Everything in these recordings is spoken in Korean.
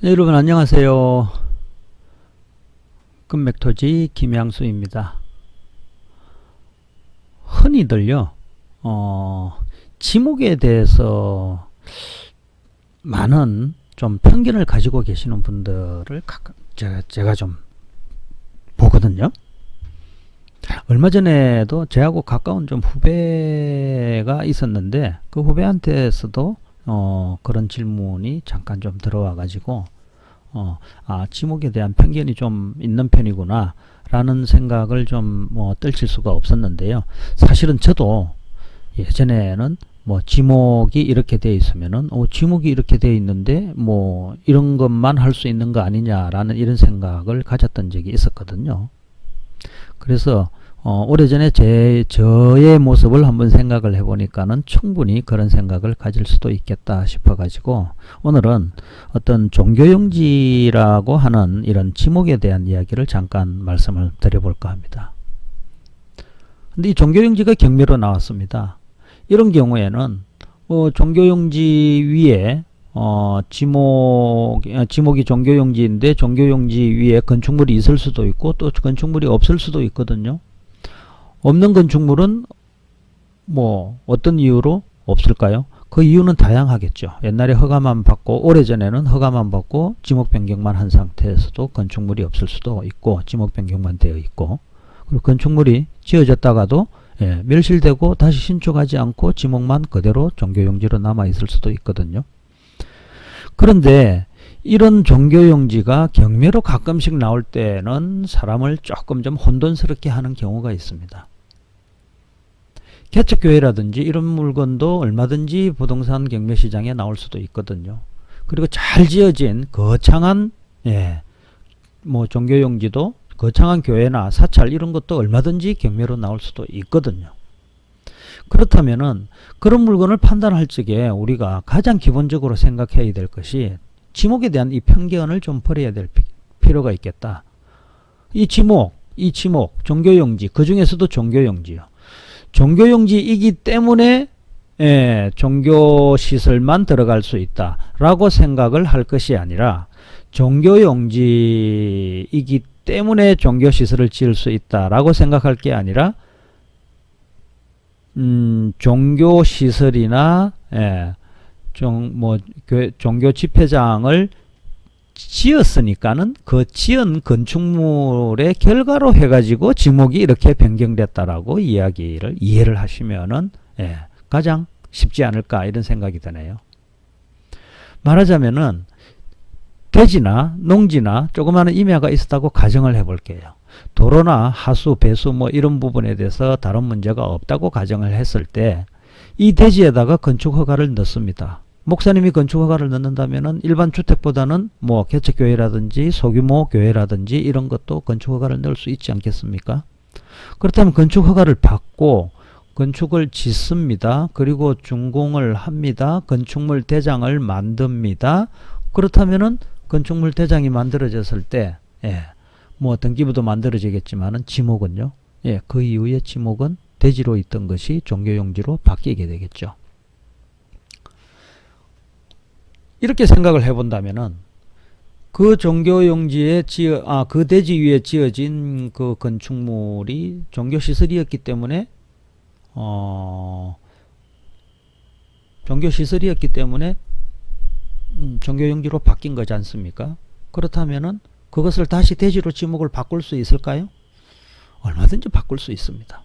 네, 여러분 안녕하세요. 금맥토지 김양수입니다. 흔히들요 지목에 대해서 많은 좀 편견을 가지고 계시는 분들을 제가 좀 보거든요. 얼마 전에도 저하고 가까운 좀 후배가 있었는데 그 후배한테서도 그런 질문이 잠깐 좀 들어와 가지고 지목에 대한 편견이 좀 있는 편이구나 라는 생각을 좀 떨칠 수가 없었는데요. 사실은 저도 예전에는 지목이 이렇게 되어 있으면은 지목이 이렇게 되어 있는데 이런 것만 할 수 있는 거 아니냐라는 이런 생각을 가졌던 적이 있었거든요. 그래서 오래전에 저의 모습을 한번 생각을 해보니까는 충분히 그런 생각을 가질 수도 있겠다 싶어가지고 오늘은 어떤 종교용지라고 하는 이런 지목에 대한 이야기를 잠깐 말씀을 드려볼까 합니다. 근데 이 종교용지가 경매로 나왔습니다. 이런 경우에는 종교용지 위에 지목이 종교용지인데 종교용지 위에 건축물이 있을 수도 있고 또 건축물이 없을 수도 있거든요. 없는 건축물은 어떤 이유로 없을까요? 그 이유는 다양하겠죠. 옛날에 허가만 받고 오래전에는 허가만 받고 지목 변경만 한 상태에서도 건축물이 없을 수도 있고 지목 변경만 되어 있고 그리고 건축물이 지어졌다가도 멸실되고 다시 신축하지 않고 지목만 그대로 종교용지로 남아 있을 수도 있거든요. 그런데 이런 종교용지가 경매로 가끔씩 나올 때는 사람을 조금 좀 혼돈스럽게 하는 경우가 있습니다. 개척교회라든지 이런 물건도 얼마든지 부동산 경매시장에 나올 수도 있거든요. 그리고 잘 지어진 거창한 종교용지도 거창한 교회나 사찰 이런 것도 얼마든지 경매로 나올 수도 있거든요. 그렇다면은 그런 물건을 판단할 적에 우리가 가장 기본적으로 생각해야 될 것이 지목에 대한 이 편견을 좀 버려야 될 필요가 있겠다. 이 지목, 종교용지, 그 중에서도 종교용지요. 종교용지이기 때문에 종교시설만 들어갈 수 있다 라고 생각을 할 것이 아니라 종교용지이기 때문에 종교시설을 지을 수 있다 라고 생각할 게 아니라 종교시설이나 종교 집회장을 지었으니까는 그 지은 건축물의 결과로 해가지고 지목이 이렇게 변경됐다라고 이해를 하시면은 가장 쉽지 않을까 이런 생각이 드네요. 말하자면은 대지나 농지나 조그마한 임야가 있었다고 가정을 해볼게요. 도로나 하수, 배수 이런 부분에 대해서 다른 문제가 없다고 가정을 했을 때 이 대지에다가 건축허가를 넣습니다. 목사님이 건축허가를 넣는다면은 일반 주택보다는 개척교회라든지 소규모 교회라든지 이런 것도 건축허가를 넣을 수 있지 않겠습니까? 그렇다면 건축허가를 받고 건축을 짓습니다. 그리고 준공을 합니다. 건축물 대장을 만듭니다. 그렇다면은 건축물 대장이 만들어졌을 때 등기부도 만들어지겠지만은 지목은요. 그 이후에 지목은 대지로 있던 것이 종교용지로 바뀌게 되겠죠. 이렇게 생각을 해본다면은 그 종교용지에 그 대지 위에 지어진 그 건축물이 종교시설이었기 때문에 종교용지로 바뀐 거지 않습니까? 그렇다면은 그것을 다시 대지로 지목을 바꿀 수 있을까요? 얼마든지 바꿀 수 있습니다.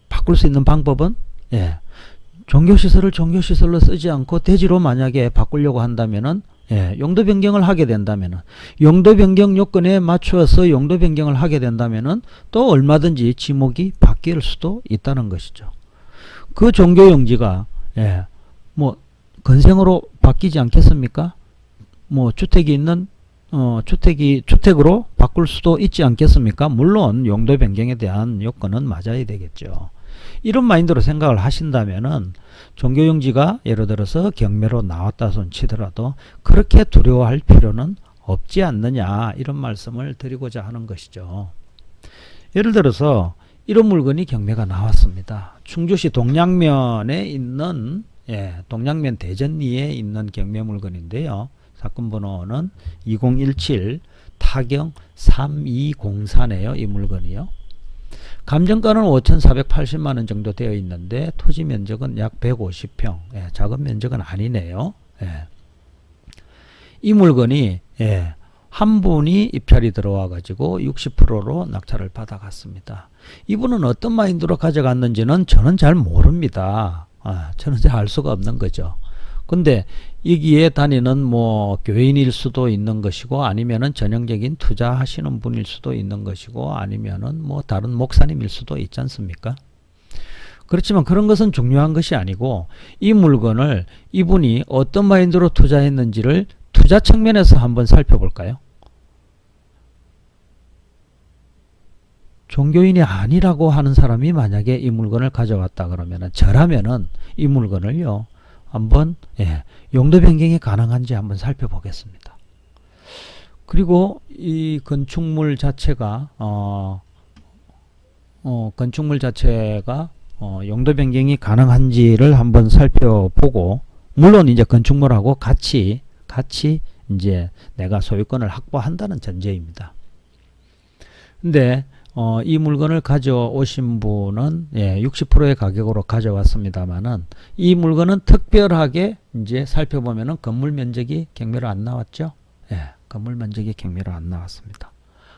바꿀 수 있는 방법은 종교시설을 종교시설로 쓰지 않고 대지로 만약에 바꾸려고 한다면은 용도 변경을 하게 된다면은 용도 변경 요건에 맞추어서 용도 변경을 하게 된다면은 또 얼마든지 지목이 바뀔 수도 있다는 것이죠. 그 종교용지가 건생으로 바뀌지 않겠습니까? 주택이 있는 주택으로 바꿀 수도 있지 않겠습니까? 물론 용도 변경에 대한 요건은 맞아야 되겠죠. 이런 마인드로 생각을 하신다면은 종교용지가 예를 들어서 경매로 나왔다 손 치더라도 그렇게 두려워할 필요는 없지 않느냐 이런 말씀을 드리고자 하는 것이죠. 예를 들어서 이런 물건이 경매가 나왔습니다. 충주시 동양면에 있는 동양면 대전리에 있는 경매 물건인데요. 사건 번호는 2017 타경 3204네요. 이 물건이요. 감정가는 5,480만원 정도 되어 있는데 토지 면적은 약 150평. 작은 면적은 아니네요. 이 물건이 한 분이 입찰이 들어와 가지고 60%로 낙찰을 받아갔습니다. 이분은 어떤 마인드로 가져갔는지는 저는 잘 모릅니다. 저는 잘 알 수가 없는 거죠. 근데 여기에 다니는 뭐 교인일 수도 있는 것이고 아니면은 전형적인 투자하시는 분일 수도 있는 것이고 아니면은 뭐 다른 목사님일 수도 있지 않습니까? 그렇지만 그런 것은 중요한 것이 아니고 이 물건을 이분이 어떤 마인드로 투자했는지를 투자 측면에서 한번 살펴볼까요? 종교인이 아니라고 하는 사람이 만약에 이 물건을 가져왔다 그러면은 저라면은 이 물건을요 한번 용도 변경이 가능한지 한번 살펴보겠습니다. 그리고 이 건축물 자체가 용도 변경이 가능한지를 한번 살펴보고 물론 이제 건축물하고 같이 이제 내가 소유권을 확보한다는 전제입니다. 근데 이 물건을 가져오신 분은 60%의 가격으로 가져왔습니다만은 이 물건은 특별하게 이제 살펴보면은 건물 면적이 경매로 안 나왔죠. 건물 면적이 경매로 안 나왔습니다.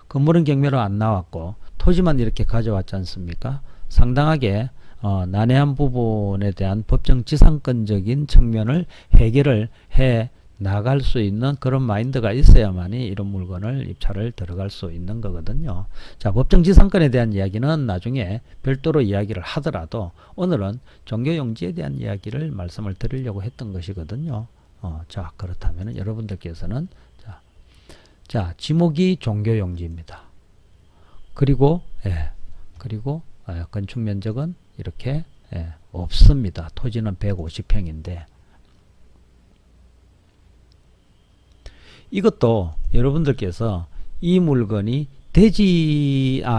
건물은 경매로 안 나왔고 토지만 이렇게 가져왔지 않습니까? 상당하게 난해한 부분에 대한 법정 지상권적인 측면을 해결을 해 나갈 수 있는 그런 마인드가 있어야만이 이런 물건을 입찰을 들어갈 수 있는 거거든요. 자, 법정지상권에 대한 이야기는 나중에 별도로 이야기를 하더라도 오늘은 종교용지에 대한 이야기를 말씀을 드리려고 했던 것이거든요. 자, 그렇다면 여러분들께서는 자, 지목이 종교용지입니다. 그리고 건축 면적은 이렇게 없습니다. 토지는 150평인데 이것도 여러분들께서 이 물건이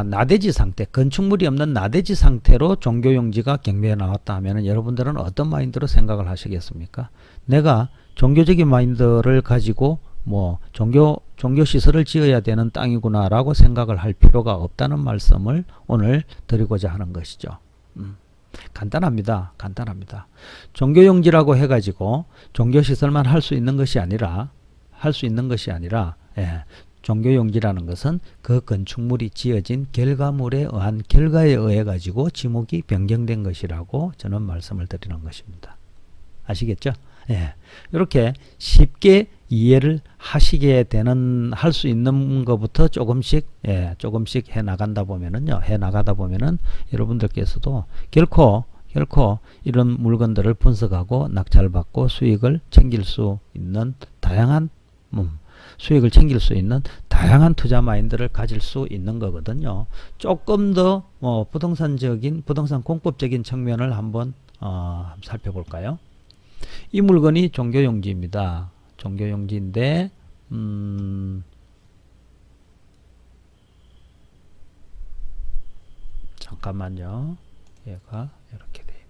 나대지 상태, 건축물이 없는 나대지 상태로 종교용지가 경매에 나왔다 하면 여러분들은 어떤 마인드로 생각을 하시겠습니까? 내가 종교적인 마인드를 가지고 뭐 종교시설을 지어야 되는 땅이구나 라고 생각을 할 필요가 없다는 말씀을 오늘 드리고자 하는 것이죠. 간단합니다. 종교용지라고 해가지고 종교시설만 할 수 있는 것이 아니라 종교용지라는 것은 그 건축물이 지어진 결과물에 의한 결과에 의해 가지고 지목이 변경된 것이라고 저는 말씀을 드리는 것입니다. 아시겠죠? 이렇게 쉽게 이해를 하시게 되는 할 수 있는 것부터 조금씩 해 나가다 보면은 여러분들께서도 결코 이런 물건들을 분석하고 낙찰받고 수익을 챙길 수 있는 다양한 투자 마인드를 가질 수 있는 거거든요. 조금 더 부동산 공법적인 측면을 한번 살펴볼까요? 이 물건이 종교용지입니다. 종교용지인데 잠깐만요. 얘가 이렇게 돼 있네요.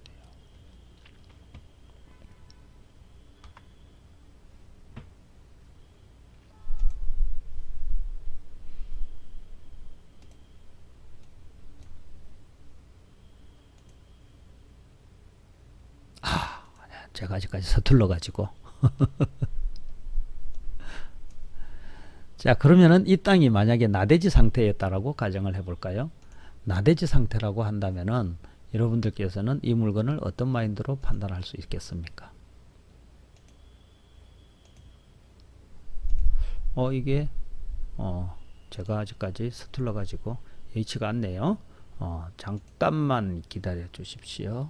제가 아직까지 서툴러 가지고 자, 그러면은 이 땅이 만약에 나대지 상태였다라고 가정을 해볼까요? 나대지 상태라고 한다면은 여러분들께서는 이 물건을 어떤 마인드로 판단할 수 있겠습니까? 이게 제가 아직까지 서툴러 가지고 H가 않네요. 잠깐만 기다려 주십시오.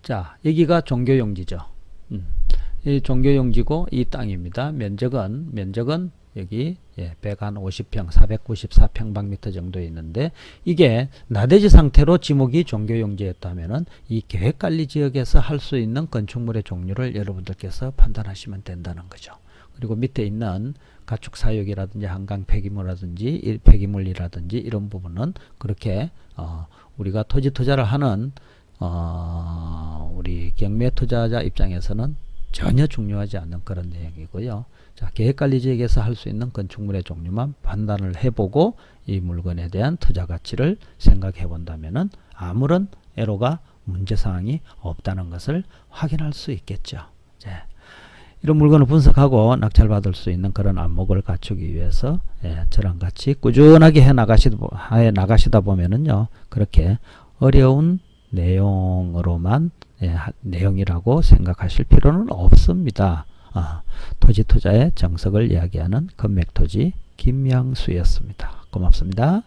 자, 여기가 종교용지죠. 이 종교용지고 이 땅입니다. 면적은 여기 150평, 494평방미터 정도 있는데 이게 나대지 상태로 지목이 종교용지였다면은 이 계획관리지역에서 할 수 있는 건축물의 종류를 여러분들께서 판단하시면 된다는 거죠. 그리고 밑에 있는 가축 사육이라든지 한강 폐기물이라든지 이런 부분은 그렇게 우리가 토지 투자를 하는 우리 경매 투자자 입장에서는 전혀 중요하지 않는 그런 내용이고요. 자, 계획관리지역에서 할 수 있는 건축물의 종류만 판단을 해보고 이 물건에 대한 투자 가치를 생각해 본다면은 아무런 애로가 문제사항이 없다는 것을 확인할 수 있겠죠. 자, 이런 물건을 분석하고 낙찰받을 수 있는 그런 안목을 갖추기 위해서 저랑 같이 꾸준하게 해 나가시다 보면은요, 그렇게 어려운 내용으로만 내용이라고 생각하실 필요는 없습니다. 토지 투자의 정석을 이야기하는 건맥토지 김양수였습니다. 고맙습니다.